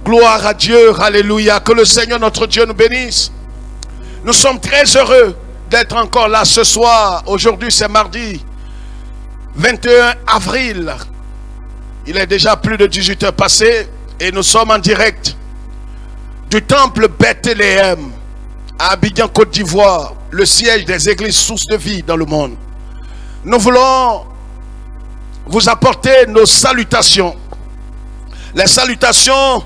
Gloire à Dieu, alléluia. Que le Seigneur notre Dieu nous bénisse. Nous sommes très heureux d'être encore là ce soir. Aujourd'hui c'est mardi 21 avril. Il est déjà plus de 18 heures passées et nous sommes en direct du temple Bethléem à Abidjan, Côte d'Ivoire, le siège des églises sources de vie dans le monde. Nous voulons vous apporter nos salutations, les salutations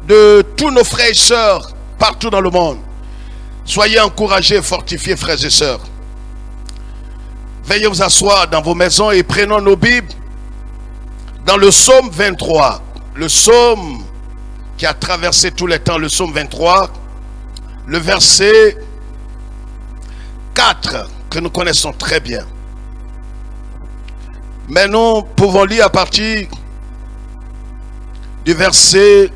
de tous nos frères et sœurs partout dans le monde. Soyez encouragés, fortifiés, frères et sœurs. Veuillez vous asseoir dans vos maisons et prenons nos Bibles dans le psaume 23. Le psaume qui a traversé tous les temps, le psaume 23, le verset 4 que nous connaissons très bien. Mais nous pouvons lire à partir du verset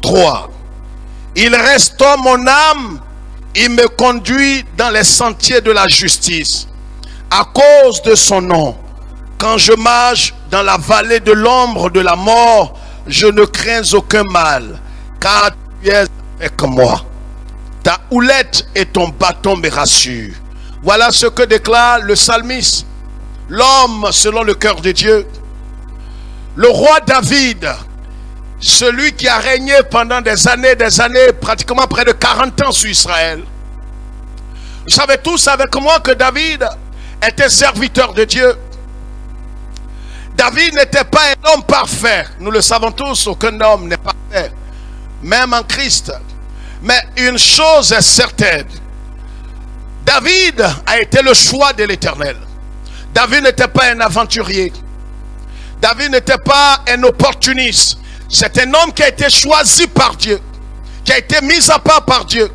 3. Il restaure mon âme, il me conduit dans les sentiers de la justice à cause de son nom. Quand je marche dans la vallée de l'ombre de la mort, je ne crains aucun mal, car tu es avec moi. Ta houlette et ton bâton me rassurent. Voilà ce que déclare le psalmiste, l'homme selon le cœur de Dieu. Le roi David, celui qui a régné pendant des années, pratiquement près de 40 ans sur Israël. Vous savez tous avec moi que David était serviteur de Dieu. David n'était pas un homme parfait. Nous le savons tous, aucun homme n'est parfait, même en Christ. Mais une chose est certaine, David a été le choix de l'Éternel. David n'était pas un aventurier. David n'était pas un opportuniste. C'est un homme qui a été choisi par Dieu, qui a été mis à part par Dieu.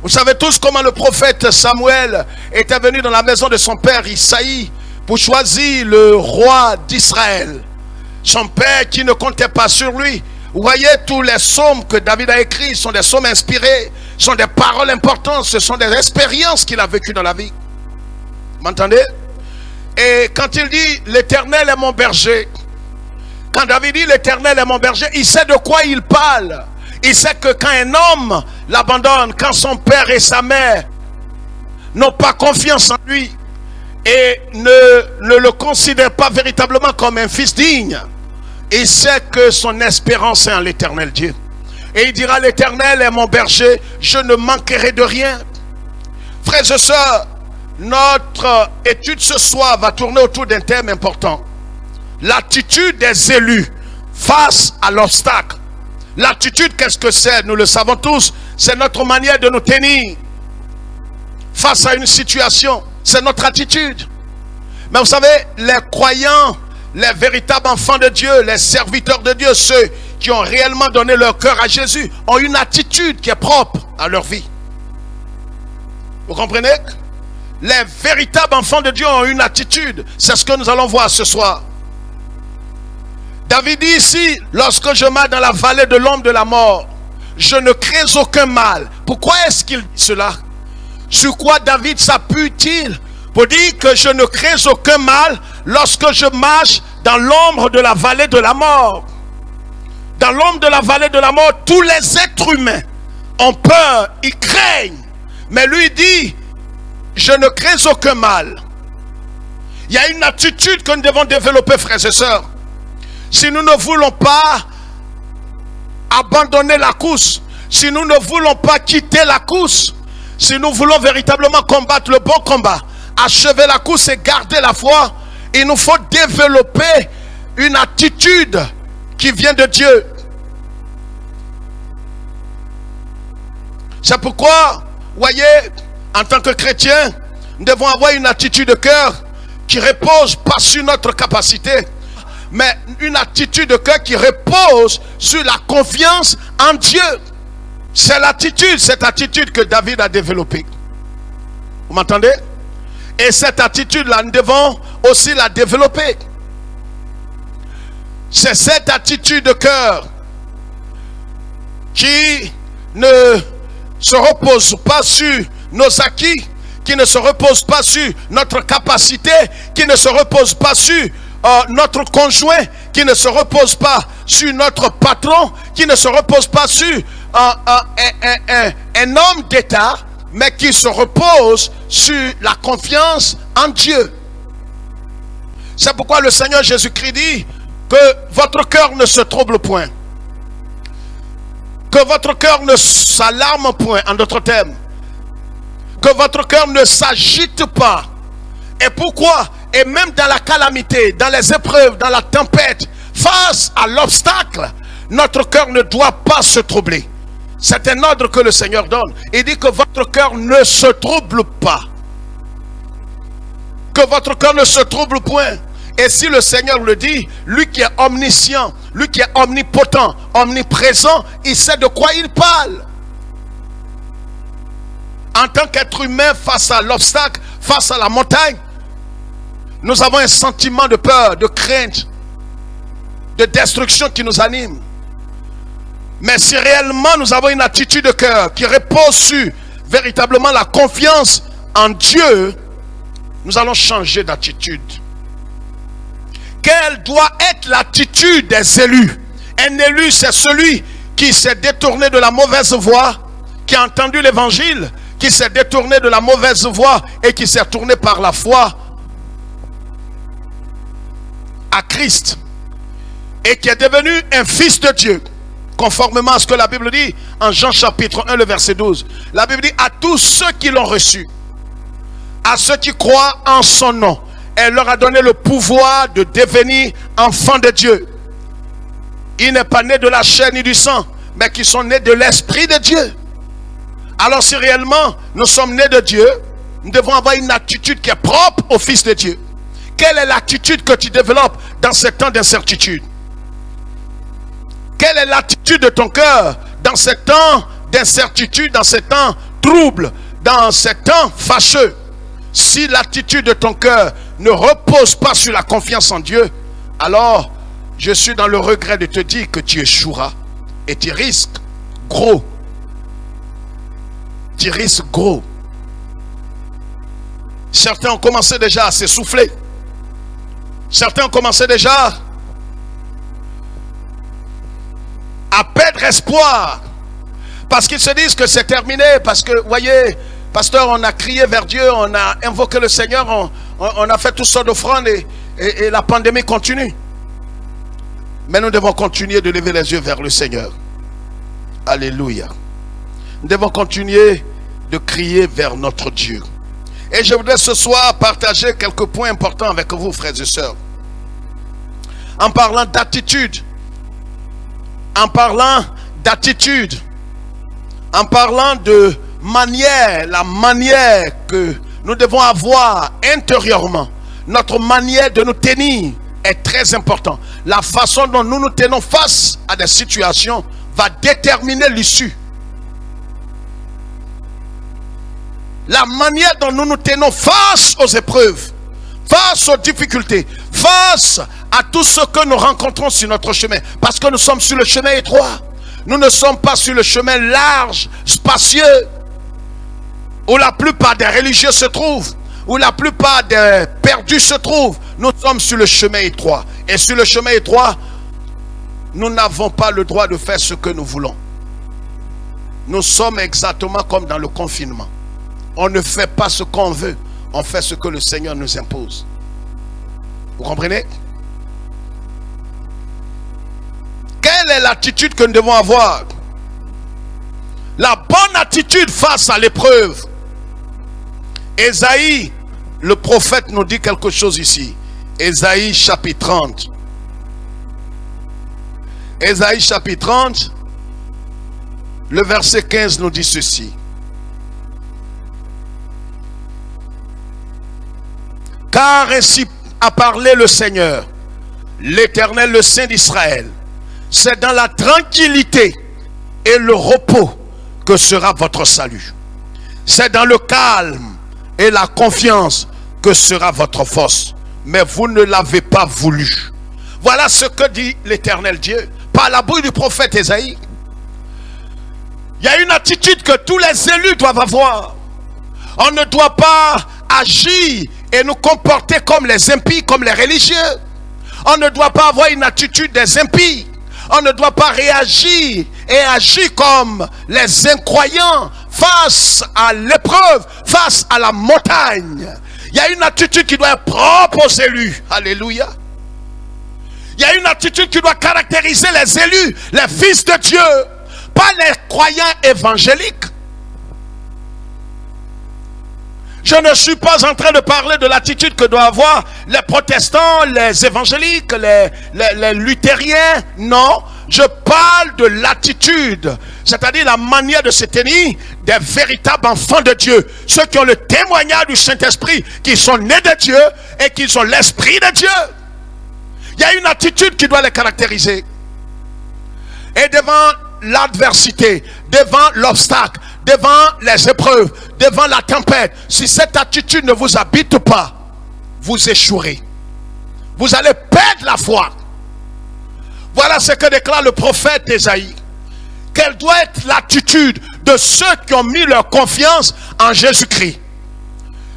Vous savez tous comment le prophète Samuel était venu dans la maison de son père Isaïe pour choisir le roi d'Israël. Son père qui ne comptait pas sur lui. Vous voyez, tous les psaumes que David a écrits sont des psaumes inspirés, sont des paroles importantes, ce sont des expériences qu'il a vécues dans la vie. Vous m'entendez? Et quand il dit l'Éternel est mon berger, quand David dit l'Éternel est mon berger, il sait de quoi il parle. Il sait que quand un homme l'abandonne, quand son père et sa mère n'ont pas confiance en lui et ne le considèrent pas véritablement comme un fils digne, il sait que son espérance est en l'Éternel Dieu. Et il dira l'Éternel est mon berger, je ne manquerai de rien. Frères et sœurs, notre étude ce soir va tourner autour d'un thème important. L'attitude des élus face à l'obstacle. L'attitude, qu'est-ce que c'est? Nous le savons tous, c'est notre manière de nous tenir face à une situation. C'est notre attitude. Mais vous savez, les croyants, les véritables enfants de Dieu, les serviteurs de Dieu, ceux qui ont réellement donné leur cœur à Jésus, ont une attitude qui est propre à leur vie. Vous comprenez? Les véritables enfants de Dieu ont une attitude. C'est ce que nous allons voir ce soir. David dit ici, lorsque je marche dans la vallée de l'ombre de la mort, je ne crains aucun mal. Pourquoi est-ce qu'il dit cela? Sur quoi David s'appuie-t-il pour dire que je ne crains aucun mal lorsque je marche dans l'ombre de la vallée de la mort? Dans l'ombre de la vallée de la mort, tous les êtres humains ont peur, ils craignent. Mais lui dit, je ne crains aucun mal. Il y a une attitude que nous devons développer, frères et sœurs. Si nous ne voulons pas abandonner la course, si nous ne voulons pas quitter la course, si nous voulons véritablement combattre le bon combat, achever la course et garder la foi, il nous faut développer une attitude qui vient de Dieu. C'est pourquoi, voyez, en tant que chrétiens, nous devons avoir une attitude de cœur qui repose pas sur notre capacité, mais une attitude de cœur qui repose sur la confiance en Dieu. C'est l'attitude, cette attitude que David a développée. Vous m'entendez? Et cette attitude-là, nous devons aussi la développer. C'est cette attitude de cœur qui ne se repose pas sur nos acquis, qui ne se repose pas sur notre capacité, qui ne se repose pas sur notre conjoint, qui ne se repose pas sur notre patron, qui ne se repose pas sur un homme d'État, mais qui se repose sur la confiance en Dieu. C'est pourquoi le Seigneur Jésus-Christ dit que votre cœur ne se trouble point. Que votre cœur ne s'alarme point, en d'autres termes. Que votre cœur ne s'agite pas. Et pourquoi? Et même dans la calamité, dans les épreuves, dans la tempête, face à l'obstacle, notre cœur ne doit pas se troubler. C'est un ordre que le Seigneur donne. Il dit que votre cœur ne se trouble pas. Que votre cœur ne se trouble point. Et si le Seigneur le dit, lui qui est omniscient, lui qui est omnipotent, omniprésent, il sait de quoi il parle. En tant qu'être humain, face à l'obstacle, face à la montagne, nous avons un sentiment de peur, de crainte, de destruction qui nous anime. Mais si réellement nous avons une attitude de cœur qui repose sur véritablement la confiance en Dieu, nous allons changer d'attitude. Quelle doit être l'attitude des élus? Un élu, c'est celui qui s'est détourné de la mauvaise voie, qui a entendu l'évangile, qui s'est détourné de la mauvaise voie et qui s'est tourné par la foi à Christ et qui est devenu un fils de Dieu, conformément à ce que la Bible dit en Jean chapitre 1, le verset 12. La Bible dit à tous ceux qui l'ont reçu, à ceux qui croient en son nom, elle leur a donné le pouvoir de devenir enfants de Dieu. Il n'est pas né de la chair ni du sang, mais qui sont nés de l'Esprit de Dieu. Alors si réellement nous sommes nés de Dieu, nous devons avoir une attitude qui est propre au Fils de Dieu. Quelle est l'attitude que tu développes dans ces temps d'incertitude? Quelle est l'attitude de ton cœur dans ces temps d'incertitude, dans ces temps troubles, dans ces temps fâcheux? Si l'attitude de ton cœur ne repose pas sur la confiance en Dieu, alors je suis dans le regret de te dire que tu échoueras et tu risques gros. Tu risques gros. Certains ont commencé déjà à s'essouffler. Certains ont commencé déjà à perdre espoir parce qu'ils se disent que c'est terminé, parce que, voyez, pasteur, on a crié vers Dieu, on a invoqué le Seigneur, on a fait toutes sortes d'offrandes et la pandémie continue. Mais nous devons continuer de lever les yeux vers le Seigneur. Alléluia. Nous devons continuer de crier vers notre Dieu. Et je voudrais ce soir partager quelques points importants avec vous, frères et sœurs. En parlant d'attitude, en parlant de manière, la manière que nous devons avoir intérieurement, notre manière de nous tenir est très importante. La façon dont nous nous tenons face à des situations va déterminer l'issue. La manière dont nous nous tenons face aux épreuves, face aux difficultés, face à tout ce que nous rencontrons sur notre chemin. Parce que nous sommes sur le chemin étroit. Nous ne sommes pas sur le chemin large, spacieux, où la plupart des religieux se trouvent, où la plupart des perdus se trouvent. Nous sommes sur le chemin étroit. Et sur le chemin étroit, nous n'avons pas le droit de faire ce que nous voulons. Nous sommes exactement comme dans le confinement. On ne fait pas ce qu'on veut, on fait ce que le Seigneur nous impose. Vous comprenez? Quelle est l'attitude que nous devons avoir? La bonne attitude face à l'épreuve. Ésaïe, le prophète, nous dit quelque chose ici. Ésaïe chapitre 30. Ésaïe chapitre 30, le verset 15 nous dit ceci. Car ainsi a parlé le Seigneur, l'Éternel, le Saint d'Israël. C'est dans la tranquillité et le repos que sera votre salut. C'est dans le calme et la confiance que sera votre force. Mais vous ne l'avez pas voulu. Voilà ce que dit l'Éternel Dieu par la bouche du prophète Ésaïe. Il y a une attitude que tous les élus doivent avoir. On ne doit pas agir et nous comporter comme les impies, comme les religieux. On ne doit pas avoir une attitude des impies. On ne doit pas réagir et agir comme les incroyants face à l'épreuve, face à la montagne. Il y a une attitude qui doit être propre aux élus. Alléluia. Il y a une attitude qui doit caractériser les élus, les fils de Dieu, pas les croyants évangéliques. Je ne suis pas en train de parler de l'attitude que doivent avoir les protestants, les évangéliques, les luthériens. Non, je parle de l'attitude, c'est-à-dire la manière de se tenir des véritables enfants de Dieu. Ceux qui ont le témoignage du Saint-Esprit, qui sont nés de Dieu et qui ont l'Esprit de Dieu. Il y a une attitude qui doit les caractériser. Et devant l'adversité, devant l'obstacle, devant les épreuves, devant la tempête, si cette attitude ne vous habite pas, vous échouerez. Vous allez perdre la foi. Voilà ce que déclare le prophète Ésaïe. Quelle doit être l'attitude de ceux qui ont mis leur confiance en Jésus-Christ.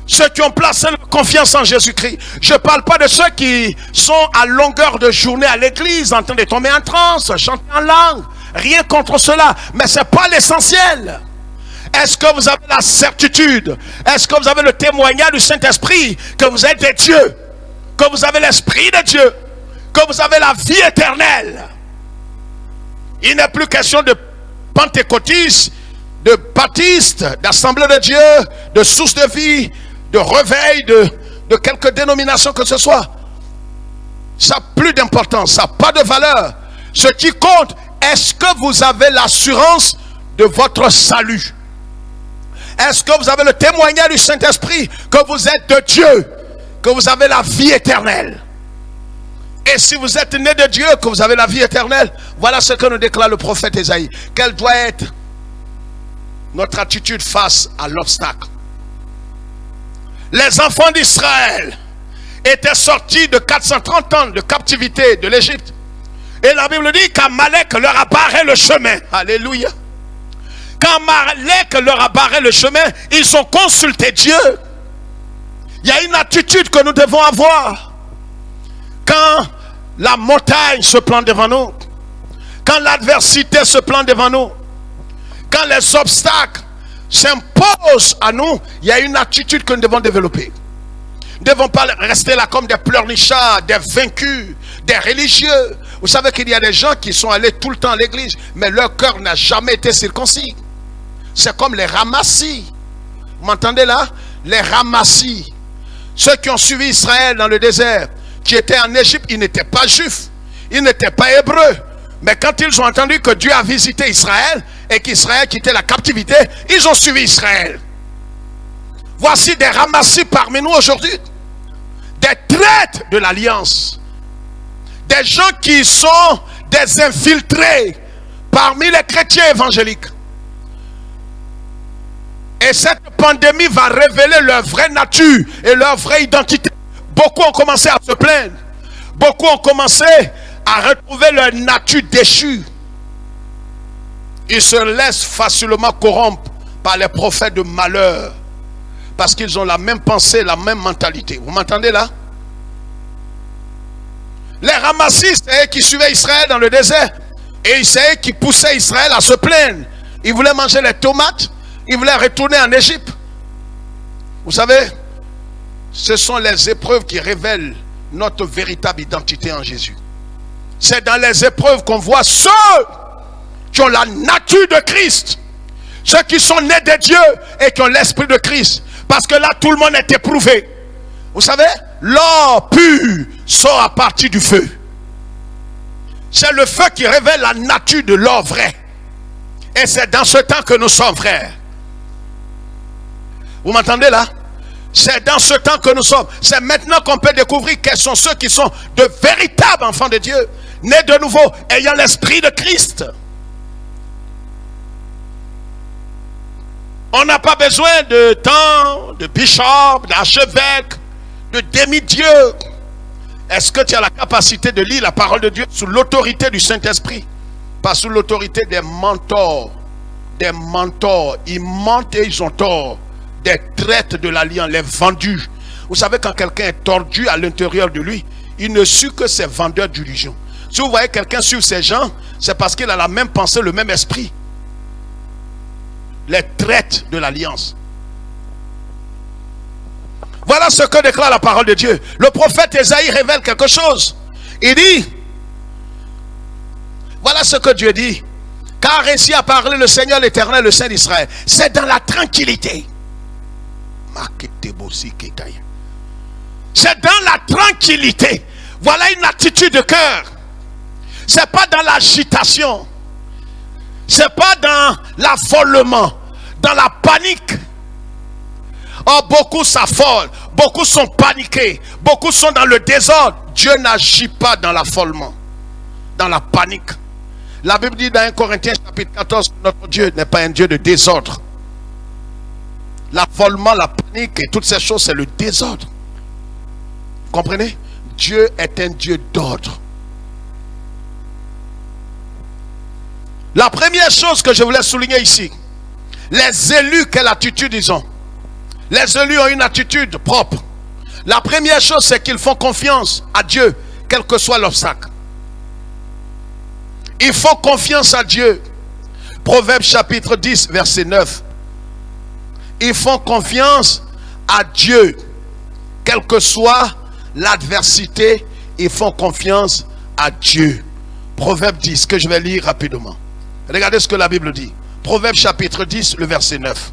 Ceux qui ont placé leur confiance en Jésus-Christ. Je ne parle pas de ceux qui sont à longueur de journée à l'église, en train de tomber en transe, chanter en langue. Rien contre cela, mais ce n'est pas l'essentiel. Est-ce que vous avez la certitude? Est-ce que vous avez le témoignage du Saint-Esprit que vous êtes des dieux? Que vous avez l'Esprit de Dieu? Que vous avez la vie éternelle? Il n'est plus question de pentecôtistes, de baptistes, d'assemblée de Dieu, de source de vie, de réveil, de quelque dénomination que ce soit. Ça n'a plus d'importance, ça n'a pas de valeur. Ce qui compte, est-ce que vous avez l'assurance de votre salut? Est-ce que vous avez le témoignage du Saint-Esprit que vous êtes de Dieu, que vous avez la vie éternelle? Et si vous êtes né de Dieu, que vous avez la vie éternelle, voilà ce que nous déclare le prophète Ésaïe. Quelle doit être notre attitude face à l'obstacle? Les enfants d'Israël étaient sortis de 430 ans de captivité de l'Égypte. Et la Bible dit qu'Amalek leur a barré le chemin. Alléluia. Quand Amalek leur a barré le chemin, ils ont consulté Dieu. Il y a une attitude que nous devons avoir. Quand la montagne se plante devant nous, quand l'adversité se plante devant nous, quand les obstacles s'imposent à nous, il y a une attitude que nous devons développer. Nous ne devons pas rester là comme des pleurnichards, des vaincus, des religieux. Vous savez qu'il y a des gens qui sont allés tout le temps à l'église, mais leur cœur n'a jamais été circoncis. C'est comme les ramassis. Vous m'entendez là? Les ramassis. Ceux qui ont suivi Israël dans le désert, qui étaient en Égypte, ils n'étaient pas juifs, ils n'étaient pas hébreux. Mais quand ils ont entendu que Dieu a visité Israël et qu'Israël quittait la captivité, ils ont suivi Israël. Voici des ramassis parmi nous aujourd'hui, des traîtres de l'alliance, des gens qui sont des infiltrés parmi les chrétiens évangéliques. Et cette pandémie va révéler leur vraie nature et leur vraie identité. Beaucoup ont commencé à se plaindre. Beaucoup ont commencé à retrouver leur nature déchue. Ils se laissent facilement corrompre par les prophètes de malheur. Parce qu'ils ont la même pensée, la même mentalité. Vous m'entendez là? Les ramassistes, c'est eux qui suivaient Israël dans le désert. Et c'est eux qui poussaient Israël à se plaindre. Ils voulaient manger les tomates. Ils voulaient retourner en Égypte. Vous savez, ce sont les épreuves qui révèlent notre véritable identité en Jésus. C'est dans les épreuves qu'on voit ceux qui ont la nature de Christ. Ceux qui sont nés de Dieu et qui ont l'esprit de Christ. Parce que là, tout le monde est éprouvé. Vous savez, l'or pur sort à partir du feu. C'est le feu qui révèle la nature de l'or vrai. Et c'est dans ce temps que nous sommes frères. Vous m'entendez là? C'est dans ce temps que nous sommes. C'est maintenant qu'on peut découvrir quels sont ceux qui sont de véritables enfants de Dieu, nés de nouveau, ayant l'esprit de Christ. On n'a pas besoin de temps, de bishop, d'archevêque, de demi-dieu. Est-ce que tu as la capacité de lire la parole de Dieu sous l'autorité du Saint-Esprit? Pas sous l'autorité des mentors. Des mentors. Ils mentent et ils ont tort. Des traîtres de l'alliance, les vendus. Vous savez, quand quelqu'un est tordu à l'intérieur de lui, il ne suit que ses vendeurs d'illusions. Si vous voyez quelqu'un suivre ces gens, c'est parce qu'il a la même pensée, le même esprit. Les traites de l'alliance. Voilà ce que déclare la parole de Dieu. Le prophète Ésaïe révèle quelque chose. Il dit, voilà ce que Dieu dit. Car ainsi a parlé le Seigneur l'Éternel, le Saint d'Israël. C'est dans la tranquillité. C'est dans la tranquillité. Voilà une attitude de cœur. C'est pas dans l'agitation. C'est pas dans l'affolement, dans la panique. Oh, beaucoup s'affolent, beaucoup sont paniqués, beaucoup sont dans le désordre. Dieu n'agit pas dans l'affolement, dans la panique. La Bible dit dans 1 Corinthiens chapitre 14, notre Dieu n'est pas un Dieu de désordre. L'affolement, la panique et toutes ces choses, c'est le désordre. Vous comprenez? Dieu est un Dieu d'ordre. La première chose que je voulais souligner ici, les élus, quelle attitude ils ont? Les élus ont une attitude propre. La première chose, c'est qu'ils font confiance à Dieu, quel que soit l'obstacle. Ils font confiance à Dieu. Proverbe chapitre 10, verset 9. Ils font confiance à Dieu, quelle que soit l'adversité, ils font confiance à Dieu. Proverbe 10, que je vais lire rapidement. Regardez ce que la Bible dit. Proverbe chapitre 10, le verset 9.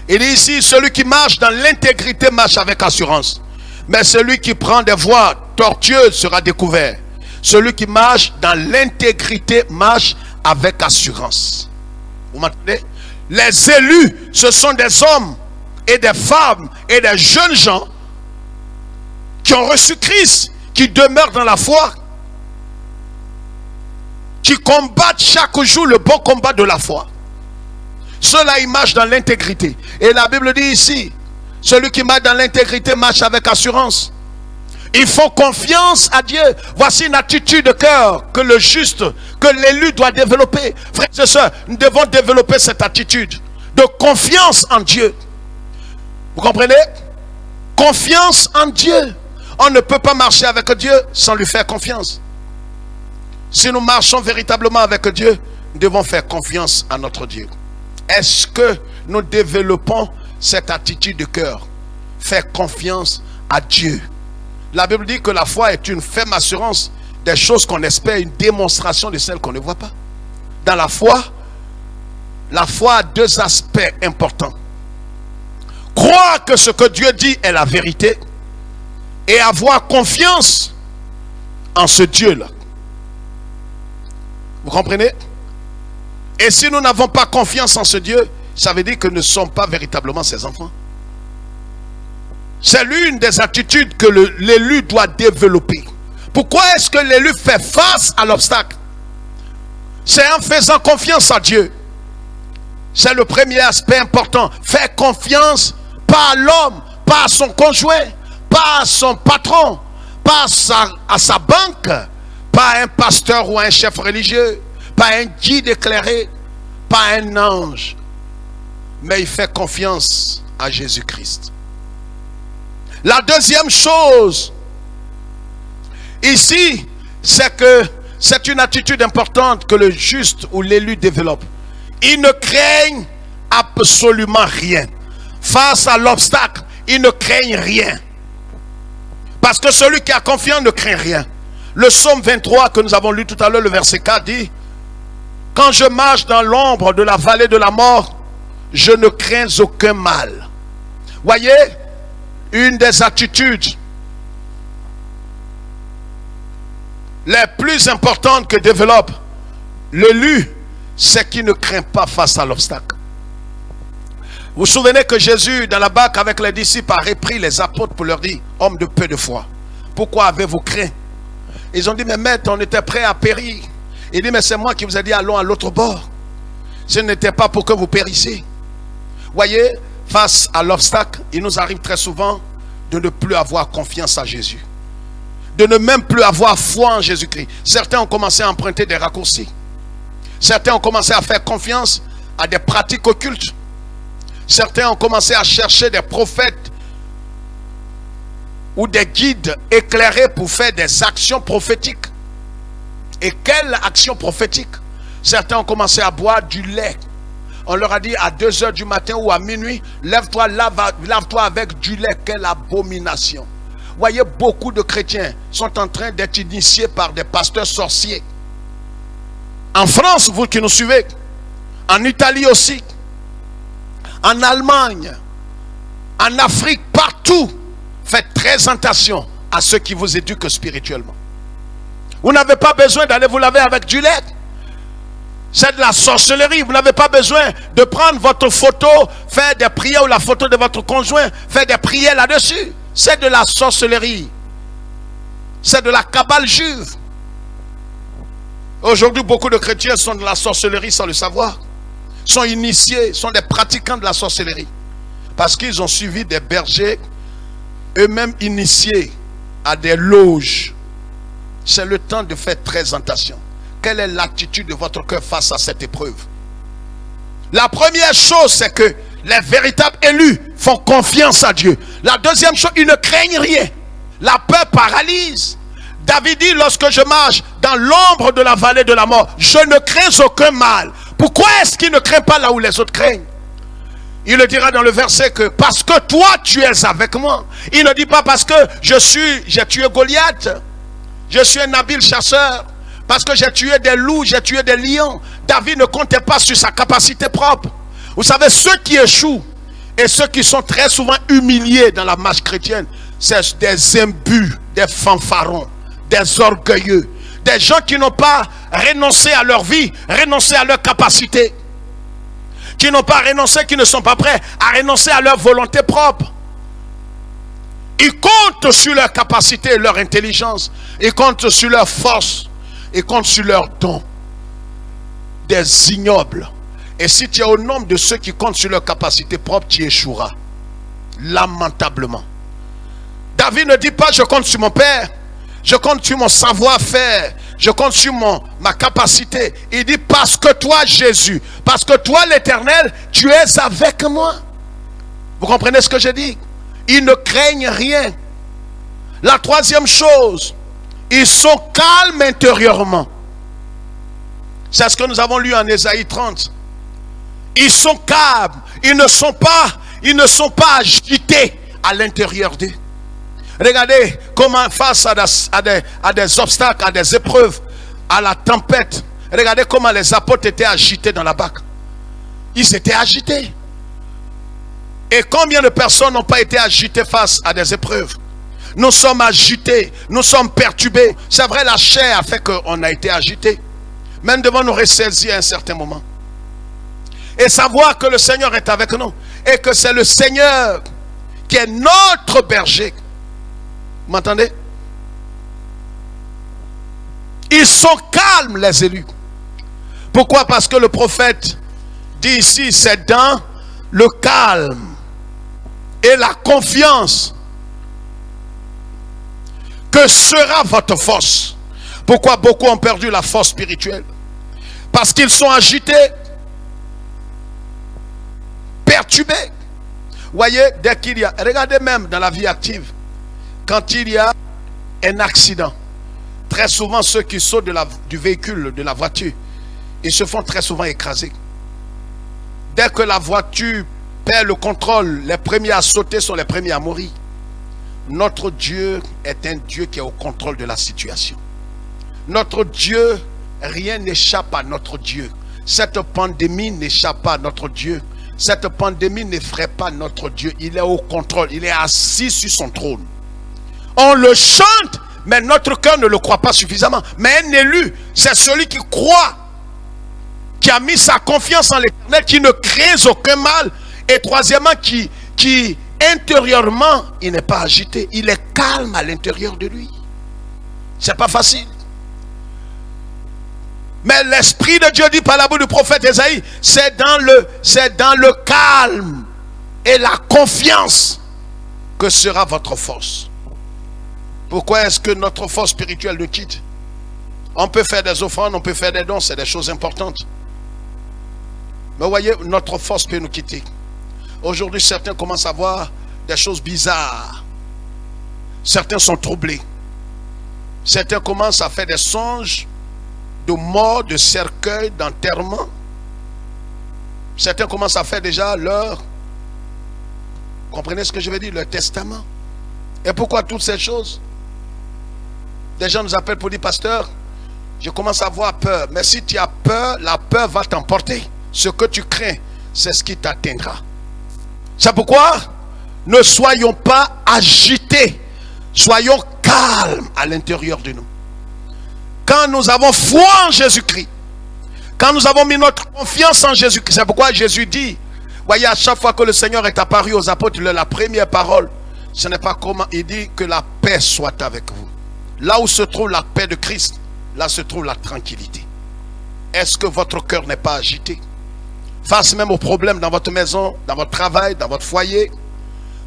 Il dit ici, celui qui marche dans l'intégrité marche avec assurance. Mais celui qui prend des voies tortueuses sera découvert. Celui qui marche dans l'intégrité marche avec assurance. Vous m'entendez? Les élus, ce sont des hommes et des femmes et des jeunes gens qui ont reçu Christ, qui demeurent dans la foi, qui combattent chaque jour le bon combat de la foi. Ceux-là, ils marchent dans l'intégrité. Et la Bible dit ici, celui qui marche dans l'intégrité marche avec assurance. Ils font confiance à Dieu. Voici une attitude de cœur que le juste, que l'élu doit développer. Frères et sœurs, nous devons développer cette attitude de confiance en Dieu. Vous comprenez? Confiance en Dieu. On ne peut pas marcher avec Dieu sans lui faire confiance. Si nous marchons véritablement avec Dieu, nous devons faire confiance à notre Dieu. Est-ce que nous développons cette attitude de cœur? Faire confiance à Dieu. La Bible dit que la foi est une ferme assurance des choses qu'on espère, une démonstration de celles qu'on ne voit pas. Dans la foi a deux aspects importants. Croire que ce que Dieu dit est la vérité et avoir confiance en ce Dieu-là. Vous comprenez? Et si nous n'avons pas confiance en ce Dieu, ça veut dire que nous ne sommes pas véritablement ses enfants. C'est l'une des attitudes que l'élu doit développer. Pourquoi est-ce que l'élu fait face à l'obstacle? C'est en faisant confiance à Dieu. C'est le premier aspect important. Faire confiance pas à l'homme, pas à son conjoint, pas à son patron, pas à sa banque, pas à un pasteur ou à un chef religieux, pas à un guide éclairé, pas à un ange. Mais il fait confiance à Jésus-Christ. La deuxième chose ici, c'est que c'est une attitude importante que le juste ou l'élu développe. Ils ne craignent absolument rien. Face à l'obstacle, ils ne craignent rien. Parce que celui qui a confiance ne craint rien. Le psaume 23 que nous avons lu tout à l'heure, le verset 4 dit: quand je marche dans l'ombre de la vallée de la mort, je ne crains aucun mal. Voyez, une des attitudes les plus importantes que développe l'élu, c'est qu'il ne craint pas face à l'obstacle. Vous vous souvenez que Jésus, dans la barque avec les disciples, a repris les apôtres pour leur dire: hommes de peu de foi, pourquoi avez-vous craint? Ils ont dit: mais maître, on était prêts à périr. Il dit: mais c'est moi qui vous ai dit allons à l'autre bord. Ce n'était pas pour que vous périssiez. Voyez, face à l'obstacle, il nous arrive très souvent de ne plus avoir confiance à Jésus. De ne même plus avoir foi en Jésus-Christ. Certains ont commencé à emprunter des raccourcis. Certains ont commencé à faire confiance à des pratiques occultes. Certains ont commencé à chercher des prophètes ou des guides éclairés pour faire des actions prophétiques. Et quelle action prophétique! Certains ont commencé à boire du lait. On leur a dit à 2 heures du matin ou à minuit, lève-toi, lave-toi avec du lait. Quelle abomination! Voyez, beaucoup de chrétiens sont en train d'être initiés par des pasteurs sorciers. En France, vous qui nous suivez, en Italie aussi, en Allemagne, en Afrique, partout, faites très attention à ceux qui vous éduquent spirituellement. Vous n'avez pas besoin d'aller vous laver avec du lait. C'est de la sorcellerie. Vous n'avez pas besoin de prendre votre photo, faire des prières ou la photo de votre conjoint, faire des prières là-dessus. C'est de la sorcellerie. C'est de la cabale juive. Aujourd'hui, beaucoup de chrétiens sont de la sorcellerie sans le savoir. Sont initiés, sont des pratiquants de la sorcellerie. Parce qu'ils ont suivi des bergers, eux-mêmes initiés à des loges. C'est le temps de faire très attention. Quelle est l'attitude de votre cœur face à cette épreuve? La première chose, c'est que les véritables élus font confiance à Dieu. La deuxième chose, ils ne craignent rien. La peur paralyse. David dit, lorsque je marche dans l'ombre de la vallée de la mort, je ne crains aucun mal. Pourquoi est-ce qu'il ne craint pas là où les autres craignent? Il le dira dans le verset que parce que toi tu es avec moi. Il ne dit pas parce que j'ai tué Goliath. Je suis un habile chasseur. Parce que j'ai tué des loups, j'ai tué des lions. David ne comptait pas sur sa capacité propre. Vous savez, ceux qui échouent et ceux qui sont très souvent humiliés dans la marche chrétienne, c'est des imbus, des fanfarons, des orgueilleux, des gens qui n'ont pas renoncé à leur vie, renoncé à leur capacité, qui n'ont pas renoncé, qui ne sont pas prêts à renoncer à leur volonté propre. Ils comptent sur leur capacité, leur intelligence, ils comptent sur leur force, ils comptent sur leurs dons. Des ignobles. Et si tu es au nombre de ceux qui comptent sur leur capacité propre, tu échoueras. Lamentablement. David ne dit pas je compte sur mon père, je compte sur mon savoir-faire, je compte sur ma capacité. Il dit parce que toi Jésus, parce que toi l'Éternel, tu es avec moi. Vous comprenez ce que je dis? Ils ne craignent rien. La troisième chose, ils sont calmes intérieurement. C'est ce que nous avons lu en Ésaïe 30. Ils sont calmes. Ils ne sont pas agités à l'intérieur d'eux. Regardez comment face à des obstacles, à des épreuves, à la tempête. Regardez comment les apôtres étaient agités dans la barque. Ils étaient agités. Et combien de personnes n'ont pas été agitées face à des épreuves? Nous sommes agités, nous sommes perturbés. C'est vrai, la chair a fait qu'on a été agités. Mais nous devons nous ressaisir à un certain moment. Et savoir que le Seigneur est avec nous. Et que c'est le Seigneur qui est notre berger. Vous m'entendez? Ils sont calmes, les élus. Pourquoi? Parce que le prophète dit ici, c'est dans le calme et la confiance que sera votre force. Pourquoi beaucoup ont perdu la force spirituelle? Parce qu'ils sont agités, perturbés. Voyez, dès qu'il y a, regardez même dans la vie active, quand il y a un accident, très souvent ceux qui sautent du véhicule, de la voiture, ils se font très souvent écraser. Dès que la voiture perd le contrôle, les premiers à sauter sont les premiers à mourir. Notre Dieu est un Dieu qui est au contrôle de la situation. Notre Dieu, rien n'échappe à notre Dieu. Cette pandémie n'échappe pas à notre Dieu. Cette pandémie n'effraie pas notre Dieu. Il est au contrôle. Il est assis sur son trône. On le chante, mais notre cœur ne le croit pas suffisamment. Mais un élu, c'est celui qui croit, qui a mis sa confiance en l'Éternel, qui ne craint aucun mal. Et troisièmement, qui intérieurement, il n'est pas agité. Il est calme à l'intérieur de lui. C'est pas facile. Mais l'Esprit de Dieu dit par la bouche du prophète Ésaïe, c'est dans le calme et la confiance que sera votre force. Pourquoi est-ce que notre force spirituelle nous quitte? On peut faire des offrandes, on peut faire des dons, c'est des choses importantes. Mais vous voyez, notre force peut nous quitter. Aujourd'hui, certains commencent à voir des choses bizarres. Certains sont troublés. Certains commencent à faire des songes de mort, de cercueil, d'enterrement. Certains commencent à faire déjà leur, comprenez ce que je veux dire, leur testament. Et pourquoi toutes ces choses? Des gens nous appellent pour dire, pasteur, je commence à avoir peur. Mais si tu as peur, la peur va t'emporter. Ce que tu crains, c'est ce qui t'atteindra. C'est pourquoi ne soyons pas agités. Soyons calmes à l'intérieur de nous. Quand nous avons foi en Jésus-Christ, quand nous avons mis notre confiance en Jésus-Christ, c'est pourquoi Jésus dit, voyez, à chaque fois que le Seigneur est apparu aux apôtres, la première parole, ce n'est pas comment il dit que la paix soit avec vous. Là où se trouve la paix de Christ, là se trouve la tranquillité. Est-ce que votre cœur n'est pas agité? Face même aux problèmes dans votre maison, dans votre travail, dans votre foyer,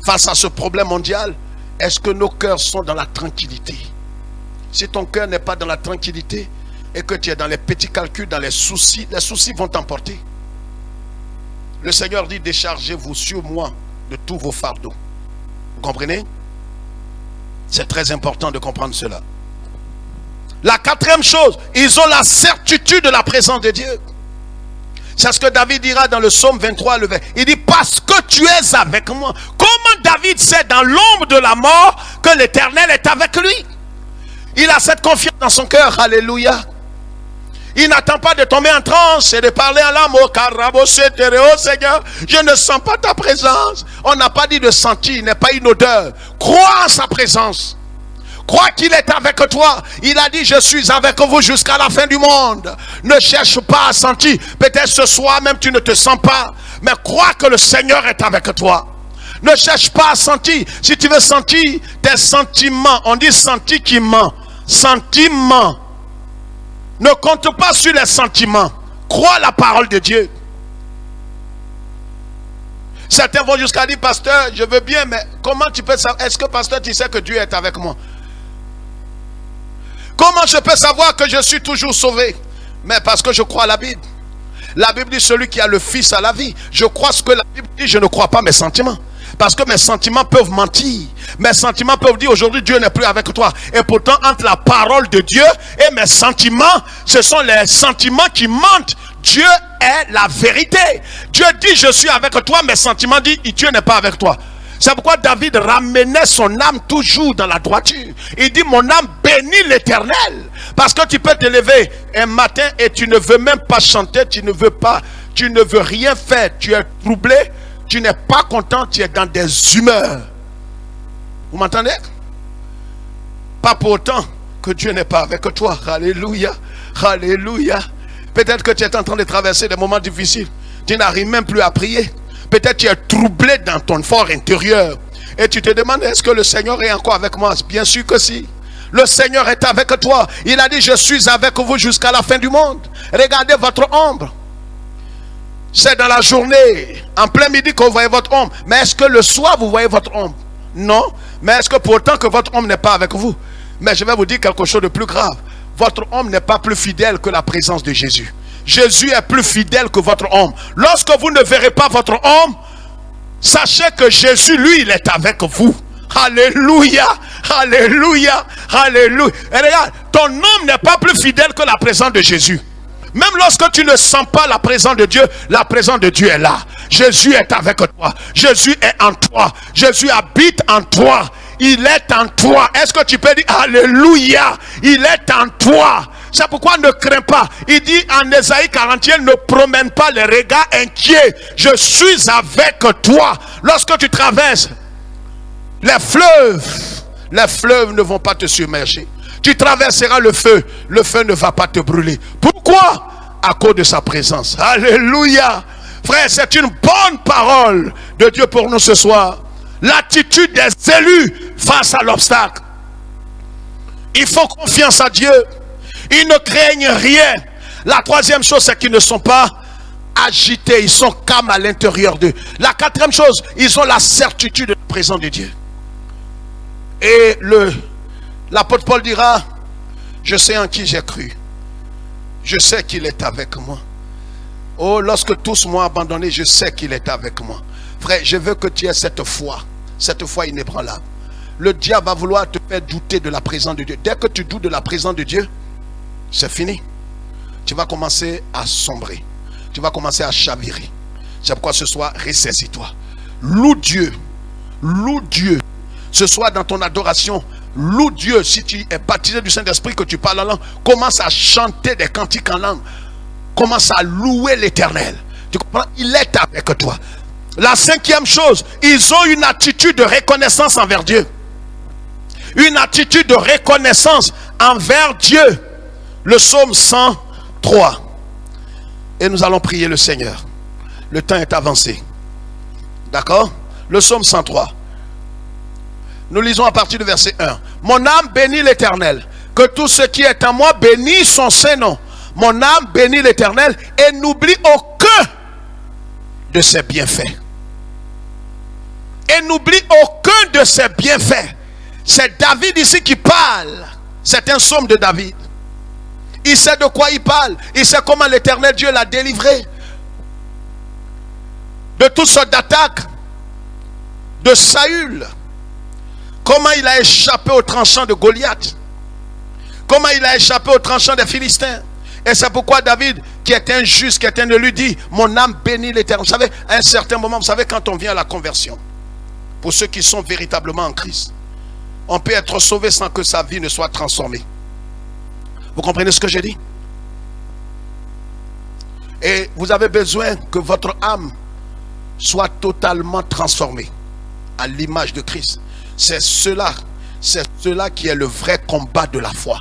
face à ce problème mondial, est-ce que nos cœurs sont dans la tranquillité? Si ton cœur n'est pas dans la tranquillité et que tu es dans les petits calculs, dans les soucis vont t'emporter. Le Seigneur dit, déchargez-vous sur moi de tous vos fardeaux. Vous comprenez? C'est très important de comprendre cela. La quatrième chose, ils ont la certitude de la présence de Dieu. C'est ce que David dira dans le psaume 23, le verset. Il dit, parce que tu es avec moi. Comment David sait dans l'ombre de la mort que l'Éternel est avec lui? Il a cette confiance dans son cœur. Alléluia. Il n'attend pas de tomber en transe et de parler à l'âme. Oh Seigneur, je ne sens pas ta présence. On n'a pas dit de sentir, il n'est pas une odeur. Crois en sa présence. Crois qu'il est avec toi. Il a dit, je suis avec vous jusqu'à la fin du monde. Ne cherche pas à sentir. Peut-être ce soir même tu ne te sens pas. Mais crois que le Seigneur est avec toi. Ne cherche pas à sentir. Si tu veux sentir tes sentiments, on dit sentiment. Sentiment. Ne compte pas sur les sentiments. Crois la parole de Dieu. Certains vont jusqu'à dire, pasteur, je veux bien, mais comment tu peux savoir? Est-ce que pasteur, tu sais que Dieu est avec moi? Comment je peux savoir que je suis toujours sauvé? Mais parce que je crois à la Bible. La Bible dit, celui qui a le Fils a la vie. Je crois ce que la Bible dit, je ne crois pas mes sentiments. Parce que mes sentiments peuvent mentir. Mes sentiments peuvent dire aujourd'hui Dieu n'est plus avec toi. Et pourtant entre la parole de Dieu et mes sentiments, ce sont les sentiments qui mentent. Dieu est la vérité. Dieu dit je suis avec toi. Mes sentiments disent Dieu n'est pas avec toi. C'est pourquoi David ramenait son âme toujours dans la droiture. Il dit mon âme bénit l'Éternel. Parce que tu peux te lever un matin et tu ne veux même pas chanter. Tu ne veux rien faire. Tu es troublé. Tu n'es pas content, tu es dans des humeurs. Vous m'entendez? Pas pour autant que Dieu n'est pas avec toi. Alléluia. Alléluia. Peut-être que tu es en train de traverser des moments difficiles. Tu n'arrives même plus à prier. Peut-être tu es troublé dans ton fort intérieur. Et tu te demandes, est-ce que le Seigneur est encore avec moi? Bien sûr que si. Le Seigneur est avec toi. Il a dit, je suis avec vous jusqu'à la fin du monde. Regardez votre ombre. C'est dans la journée, en plein midi que vous voyez votre ombre. Mais est-ce que le soir vous voyez votre ombre? Non. Mais est-ce que pourtant que votre ombre n'est pas avec vous? Mais je vais vous dire quelque chose de plus grave. Votre ombre n'est pas plus fidèle que la présence de Jésus. Jésus est plus fidèle que votre ombre. Lorsque vous ne verrez pas votre ombre, sachez que Jésus, lui, il est avec vous. Alléluia, alléluia, alléluia. Et regarde, ton ombre n'est pas plus fidèle que la présence de Jésus. Même lorsque tu ne sens pas la présence de Dieu, la présence de Dieu est là. Jésus est avec toi. Jésus est en toi. Jésus habite en toi. Il est en toi. Est-ce que tu peux dire Alléluia? Il est en toi. C'est pourquoi ne crains pas. Il dit en Ésaïe 41, ne promène pas les regards inquiets. Je suis avec toi. Lorsque tu traverses les fleuves ne vont pas te submerger. Tu traverseras le feu ne va pas te brûler. Pourquoi? À cause de sa présence. Alléluia. Frère, c'est une bonne parole de Dieu pour nous ce soir. L'attitude des élus face à l'obstacle. Ils font confiance à Dieu. Ils ne craignent rien. La troisième chose, c'est qu'ils ne sont pas agités. Ils sont calmes à l'intérieur d'eux. La quatrième chose, ils ont la certitude de la présence de Dieu. Et l'apôtre Paul dira, je sais en qui j'ai cru. Je sais qu'il est avec moi. Oh, lorsque tous m'ont abandonné, je sais qu'il est avec moi. Frère, je veux que tu aies cette foi inébranlable. Le diable va vouloir te faire douter de la présence de Dieu. Dès que tu doutes de la présence de Dieu, c'est fini. tu vas commencer à sombrer. Tu vas commencer à chavirer. C'est pourquoi ce soir, ressaisis-toi. Loue Dieu. Loue Dieu. Ce soir, dans ton adoration, loue Dieu. Si tu es baptisé du Saint-Esprit, que tu parles en langue, commence à chanter des cantiques en langue. Commence à louer l'Éternel. Tu comprends? Il est avec toi. La cinquième chose, ils ont une attitude de reconnaissance envers Dieu. Une attitude de reconnaissance envers Dieu. Le psaume 103. Et nous allons prier le Seigneur. Le temps est avancé. D'accord? Le psaume 103. Nous lisons à partir du verset 1. Mon âme bénit l'Éternel. Que tout ce qui est en moi bénisse son Saint-Nom. Mon âme bénit l'Éternel et n'oublie aucun de ses bienfaits. Et n'oublie aucun de ses bienfaits. C'est David ici qui parle. C'est un psaume de David. Il sait de quoi il parle. Il sait comment l'Éternel Dieu l'a délivré de toutes sortes d'attaques de Saül. Comment il a échappé au tranchant de Goliath. Comment il a échappé au tranchant des Philistins. Et c'est pourquoi David, qui est un juste, qui est un élu, dit: mon âme bénit l'Éternel. Vous savez, à un certain moment, vous savez, quand on vient à la conversion, pour ceux qui sont véritablement en Christ, on peut être sauvé sans que sa vie ne soit transformée. Vous comprenez ce que j'ai dit? Et vous avez besoin que votre âme soit totalement transformée à l'image de Christ. C'est cela qui est le vrai combat de la foi.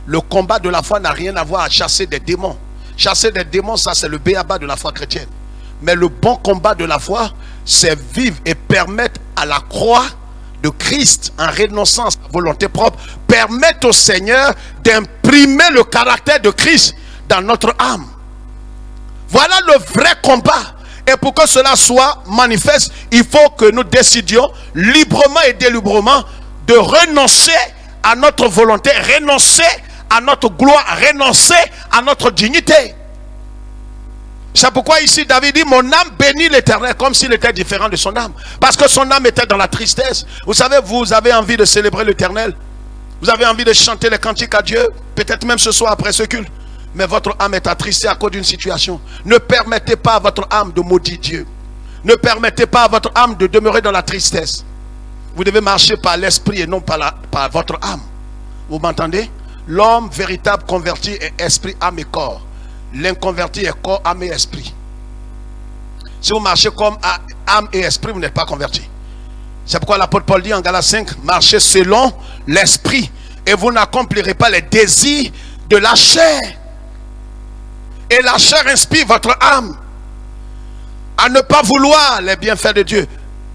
Le combat de la foi n'a rien à voir à chasser des démons. Chasser des démons, ça c'est le b.a.-ba de la foi chrétienne. Mais le bon combat de la foi, c'est vivre et permettre à la croix de Christ, en renonçant à sa volonté propre, permettre au Seigneur d'imprimer le caractère de Christ dans notre âme. Voilà le vrai combat. Et pour que cela soit manifeste, il faut que nous décidions librement et délibérément de renoncer à notre volonté, renoncer à notre gloire, renoncer à notre dignité. C'est pourquoi ici David dit: mon âme bénit l'Éternel, comme s'il était différent de son âme. Parce que son âme était dans la tristesse. Vous savez, vous avez envie de célébrer l'Éternel. Vous avez envie de chanter les cantiques à Dieu. Peut-être même ce soir après ce culte. Mais votre âme est attristée à cause d'une situation. Ne permettez pas à votre âme de maudire Dieu. Ne permettez pas à votre âme de demeurer dans la tristesse. Vous devez marcher par l'esprit et non par votre âme. Vous m'entendez? L'homme véritable converti est esprit, âme et corps. L'inconverti est corps, âme et esprit. Si vous marchez comme âme et esprit, vous n'êtes pas converti. C'est pourquoi l'apôtre Paul dit en Galates 5: marchez selon l'esprit et vous n'accomplirez pas les désirs de la chair. Et la chair inspire votre âme à ne pas vouloir les bienfaits de Dieu.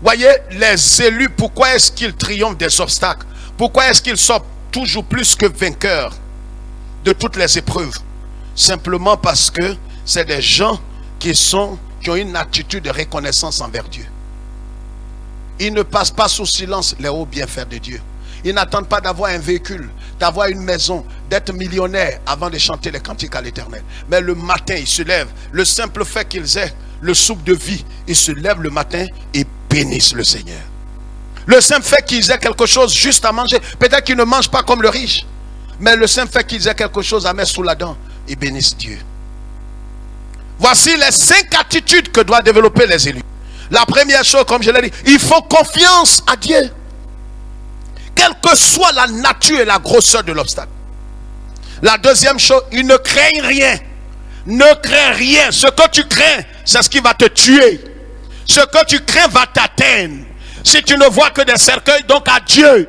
Voyez, les élus, pourquoi est-ce qu'ils triomphent des obstacles? Pourquoi est-ce qu'ils sortent toujours plus que vainqueurs de toutes les épreuves? Simplement parce que c'est des gens qui ont une attitude de reconnaissance envers Dieu. Ils ne passent pas sous silence les hauts bienfaits de Dieu. Ils n'attendent pas d'avoir un véhicule, d'avoir une maison, d'être millionnaire avant de chanter les cantiques à l'Éternel. Mais le matin, ils se lèvent. Le simple fait qu'ils aient le souffle de vie, ils se lèvent le matin et bénissent le Seigneur. Le simple fait qu'ils aient quelque chose juste à manger. Peut-être qu'ils ne mangent pas comme le riche. Mais le simple fait qu'ils aient quelque chose à mettre sous la dent, ils bénissent Dieu. Voici les 5 attitudes que doivent développer les élus. La première chose, comme je l'ai dit, il faut confiance à Dieu. Quelle que soit la nature et la grosseur de l'obstacle. La deuxième chose, ils ne craignent rien. Ne crains rien. Ce que tu crains, c'est ce qui va te tuer. Ce que tu crains va t'atteindre. Si tu ne vois que des cercueils, donc à Dieu.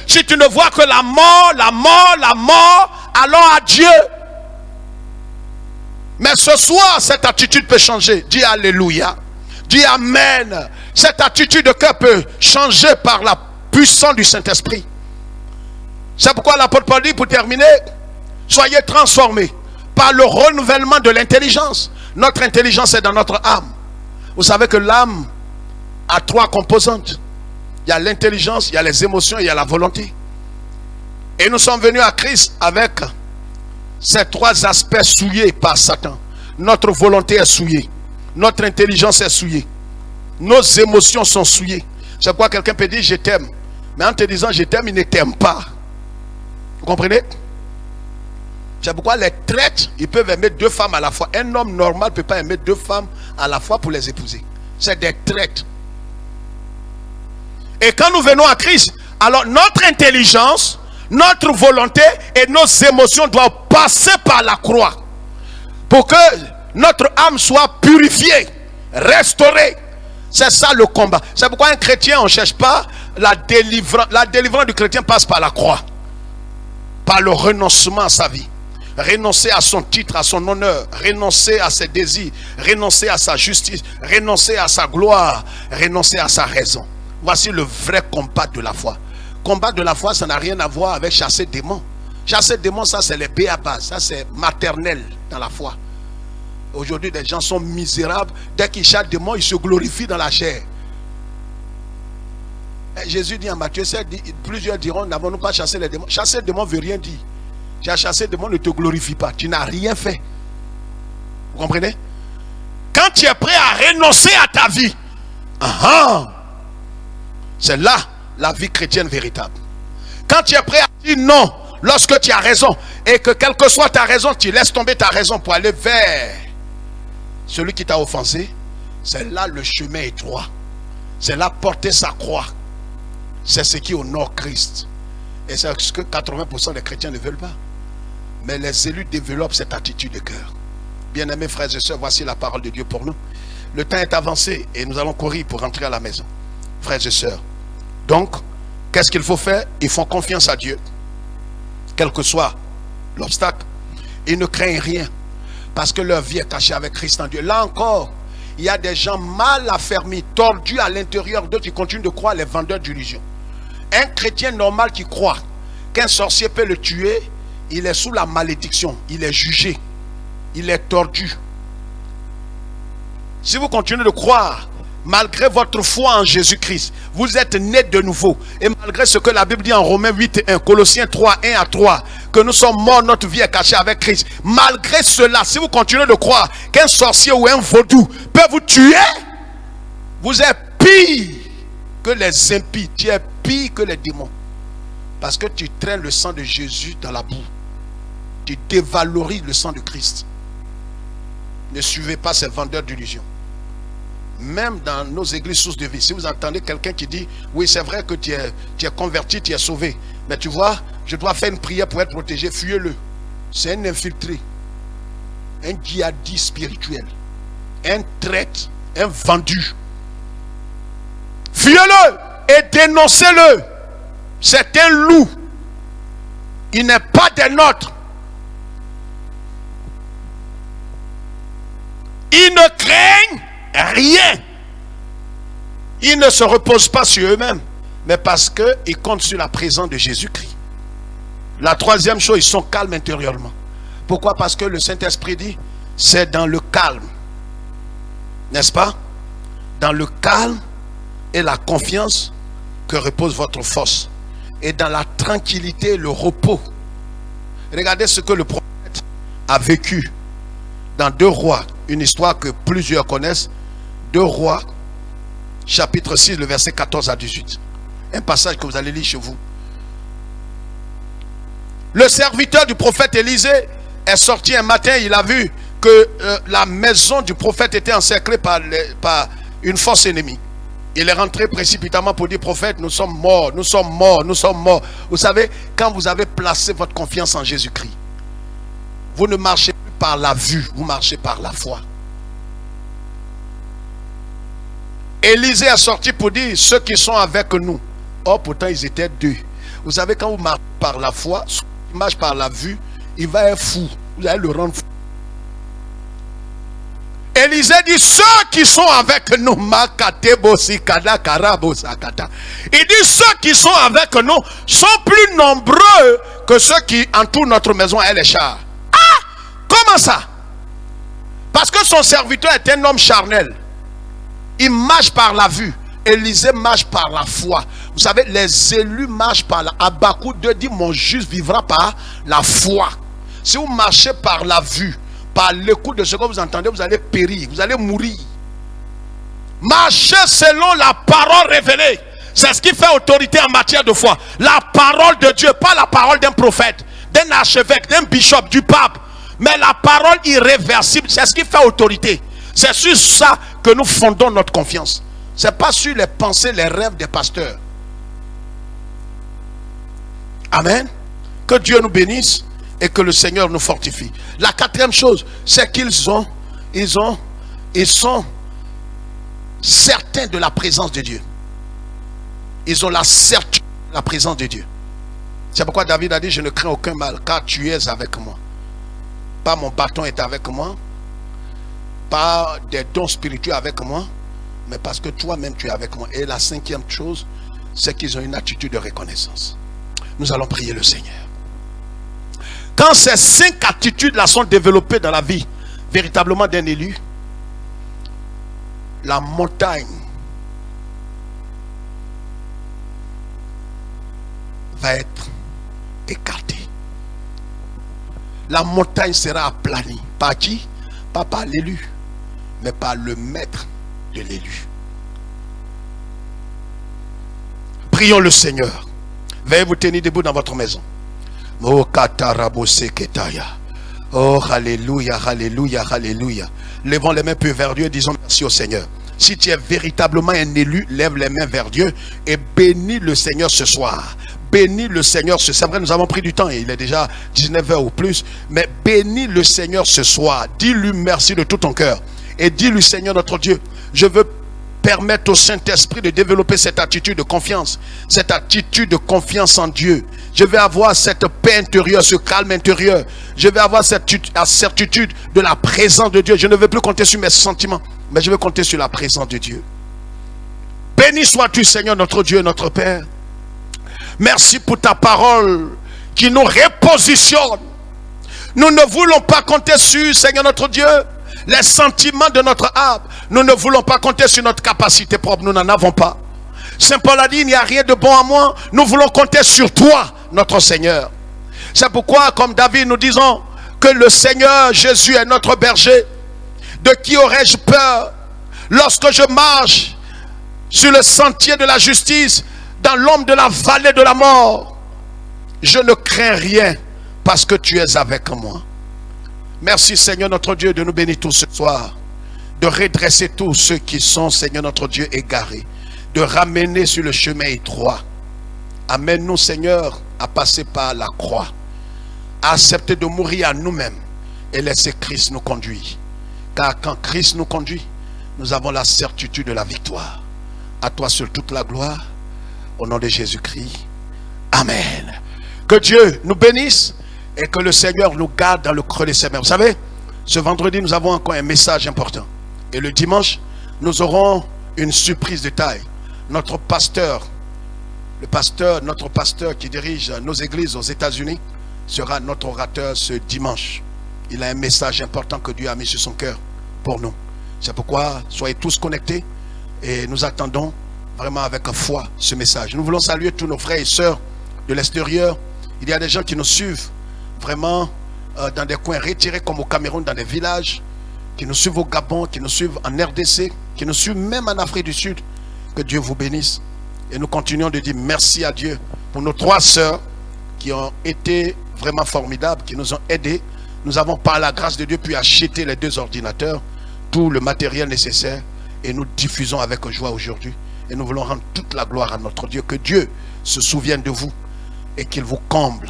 Si tu ne vois que la mort, allons à Dieu. Mais ce soir, cette attitude peut changer. Dis Alléluia. Dis Amen. Cette attitude de cœur peut changer par la puissance du Saint-Esprit. C'est pourquoi l'apôtre Paul dit, pour terminer, soyez transformés par le renouvellement de l'intelligence. Notre intelligence est dans notre âme. Vous savez que l'âme a 3 composantes. Il y a l'intelligence, il y a les émotions, il y a la volonté. Et nous sommes venus à Christ avec ces 3 aspects souillés par Satan. Notre volonté est souillée. Notre intelligence est souillée. Nos émotions sont souillées. C'est pourquoi quelqu'un peut dire je t'aime. Mais en te disant je t'aime, il ne t'aime pas. Vous comprenez? C'est pourquoi les traîtres, ils peuvent aimer 2 femmes à la fois. Un homme normal ne peut pas aimer 2 femmes à la fois pour les épouser. C'est des traîtres. Et quand nous venons à Christ, alors notre intelligence, notre volonté et nos émotions doivent passer par la croix pour que notre âme soit purifiée, restaurée. C'est ça le combat. C'est pourquoi un chrétien, on ne cherche pas la délivrance. La délivrance du chrétien passe par la croix, par le renoncement à sa vie. Renoncer à son titre, à son honneur, renoncer à ses désirs, renoncer à sa justice, renoncer à sa gloire, renoncer à sa raison. Voici le vrai combat de la foi. Combat de la foi, ça n'a rien à voir avec chasser démons. Chasser démons, ça c'est les béabas, ça c'est maternel dans la foi. Aujourd'hui, des gens sont misérables. Dès qu'ils chassent des démons, ils se glorifient dans la chair. Et Jésus dit en Matthieu 7, plusieurs diront, n'avons-nous pas chassé les démons? Chasser les démons ne veut rien dire. Tu as chassé les démons, ne te glorifie pas. Tu n'as rien fait. Vous comprenez? Quand tu es prêt à renoncer à ta vie, c'est là la vie chrétienne véritable. Quand tu es prêt à dire non, lorsque tu as raison, et que quelle que soit ta raison, tu laisses tomber ta raison pour aller vers celui qui t'a offensé, c'est là le chemin étroit. C'est là porter sa croix. C'est ce qui honore Christ. Et c'est ce que 80% des chrétiens ne veulent pas. Mais les élus développent cette attitude de cœur. Bien-aimés frères et sœurs, voici la parole de Dieu pour nous. Le temps est avancé et nous allons courir pour rentrer à la maison. Frères et sœurs, donc, qu'est-ce qu'il faut faire? Ils font confiance à Dieu. Quel que soit l'obstacle, ils ne craignent rien. Parce que leur vie est cachée avec Christ en Dieu. Là encore, il y a des gens mal affermis, tordus à l'intérieur d'eux qui continuent de croire, les vendeurs d'illusions. Un chrétien normal qui croit qu'un sorcier peut le tuer, il est sous la malédiction, il est jugé, il est tordu. Si vous continuez de croire, malgré votre foi en Jésus-Christ, vous êtes nés de nouveau. Et malgré ce que la Bible dit en Romains 8:1, Colossiens 3:1-3, que nous sommes morts, notre vie est cachée avec Christ. Malgré cela, si vous continuez de croire qu'un sorcier ou un vaudou peut vous tuer, vous êtes pire que les impies. Tu es pire que les démons. Parce que tu traînes le sang de Jésus dans la boue. Tu dévalorises le sang de Christ. Ne suivez pas ces vendeurs d'illusions. Même dans nos églises sources de vie, si vous entendez quelqu'un qui dit oui, c'est vrai que tu es converti, tu es sauvé, mais tu vois, je dois faire une prière pour être protégé, fuyez-le. C'est un infiltré, un djihadiste spirituel, un traître, un vendu. Fuyez-le et dénoncez-le. C'est un loup. Il n'est pas des nôtres. Ils ne craignent rien. Ils ne se reposent pas sur eux-mêmes, mais parce qu'ils comptent sur la présence de Jésus-Christ. La troisième chose, ils sont calmes intérieurement. Pourquoi? Parce que le Saint-Esprit dit, c'est dans le calme, n'est-ce pas? Dans le calme et la confiance que repose votre force. Et dans la tranquillité et le repos. Regardez ce que le prophète a vécu dans 2 Rois, une histoire que plusieurs connaissent. 2 Rois, chapitre 6, le verset 14 à 18. Un passage que vous allez lire chez vous. Le serviteur du prophète Élisée est sorti un matin, il a vu que la maison du prophète était encerclée par une force ennemie. Il est rentré précipitamment pour dire, prophète, nous sommes morts, nous sommes morts, nous sommes morts. Vous savez, quand vous avez placé votre confiance en Jésus-Christ, vous ne marchez plus par la vue, vous marchez par la foi. Élisée est sorti pour dire, ceux qui sont avec nous. Oh, pourtant ils étaient 2. Vous savez, quand vous marchez par la foi, ceux qui marchent par la vue, il va être fou. Vous allez le rendre fou. Élisée dit, ceux qui sont avec nous, il dit, ceux qui sont avec nous sont plus nombreux que ceux qui entourent notre maison et les chars. Ah, comment ça? Parce que son serviteur est un homme charnel. Il marche par la vue. Élisée marche par la foi. Vous savez, les élus marchent par la... Habakkuk 2 dit, mon juste vivra par la foi. Si vous marchez par la vue, par l'écoute de ce que vous entendez, vous allez périr, vous allez mourir. Marchez selon la parole révélée. C'est ce qui fait autorité en matière de foi. La parole de Dieu, pas la parole d'un prophète. d'un archevêque, d'un bishop, du pape. Mais la parole irréversible, c'est ce qui fait autorité. C'est sur ça que nous fondons notre confiance. Ce n'est pas sur les pensées, les rêves des pasteurs. Amen. Que Dieu nous bénisse et que le Seigneur nous fortifie. La quatrième chose, c'est qu'ils sont certains de la présence de Dieu. Ils ont la certitude de la présence de Dieu. C'est pourquoi David a dit, je ne crains aucun mal, car tu es avec moi. Pas mon bâton est avec moi, pas des dons spirituels avec moi, mais parce que toi-même tu es avec moi. Et la cinquième chose, c'est qu'ils ont une attitude de reconnaissance. Nous allons prier le Seigneur. Quand ces 5 attitudes-là sont développées dans la vie véritablement d'un élu, la montagne va être écartée. La montagne sera aplanie. Par qui? Pas par l'élu, mais par le maître de l'élu. Prions le Seigneur. Veuillez vous tenir debout dans votre maison. Oh, alléluia, alléluia, alléluia. Levons les mains plus vers Dieu et disons merci au Seigneur. Si tu es véritablement un élu, lève les mains vers Dieu et bénis le Seigneur ce soir. Bénis le Seigneur. C'est vrai, nous avons pris du temps et il est déjà 19h ou plus. Mais bénis le Seigneur ce soir. Dis-lui merci de tout ton cœur. Et dis-lui, Seigneur notre Dieu, je veux permettre au Saint-Esprit de développer cette attitude de confiance. Cette attitude de confiance en Dieu. Je vais avoir cette paix intérieure, ce calme intérieur. Je vais avoir cette certitude de la présence de Dieu. Je ne veux plus compter sur mes sentiments, mais je veux compter sur la présence de Dieu. Béni sois-tu, Seigneur notre Dieu et notre Père. Merci pour ta parole qui nous repositionne. Nous ne voulons pas compter sur, Seigneur notre Dieu, les sentiments de notre âme. Nous ne voulons pas compter sur notre capacité propre. Nous n'en avons pas. Saint Paul a dit, il n'y a rien de bon à moi. Nous voulons compter sur toi, notre Seigneur. C'est pourquoi, comme David, nous disons que le Seigneur Jésus est notre berger. De qui aurais-je peur lorsque je marche sur le sentier de la justice, dans l'ombre de la vallée de la mort? Je ne crains rien parce que tu es avec moi. Merci Seigneur notre Dieu de nous bénir tous ce soir, de redresser tous ceux qui sont, Seigneur notre Dieu, égarés, de ramener sur le chemin étroit. Amène-nous Seigneur à passer par la croix, à accepter de mourir à nous-mêmes et laisser Christ nous conduire. Car quand Christ nous conduit, nous avons la certitude de la victoire. À toi seul toute la gloire, au nom de Jésus-Christ. Amen. Que Dieu nous bénisse et que le Seigneur nous garde dans le creux de ses mains. Vous savez, ce vendredi, nous avons encore un message important. Et le dimanche, nous aurons une surprise de taille. Notre pasteur, notre pasteur qui dirige nos églises aux États-Unis, sera notre orateur ce dimanche. Il a un message important que Dieu a mis sur son cœur pour nous. C'est pourquoi, soyez tous connectés et nous attendons vraiment avec foi ce message. Nous voulons saluer tous nos frères et sœurs de l'extérieur. Il y a des gens qui nous suivent vraiment dans des coins retirés comme au Cameroun, dans des villages, qui nous suivent au Gabon, qui nous suivent en RDC, qui nous suivent même en Afrique du Sud. Que Dieu vous bénisse. Et nous continuons de dire merci à Dieu pour nos 3 sœurs qui ont été vraiment formidables, qui nous ont aidés. Nous avons par la grâce de Dieu pu acheter les 2 ordinateurs, tout le matériel nécessaire, et nous diffusons avec joie aujourd'hui. Et nous voulons rendre toute la gloire à notre Dieu. Que Dieu se souvienne de vous et qu'il vous comble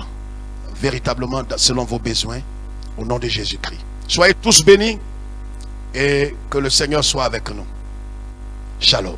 véritablement selon vos besoins, au nom de Jésus-Christ. Soyez tous bénis et que le Seigneur soit avec nous. Shalom.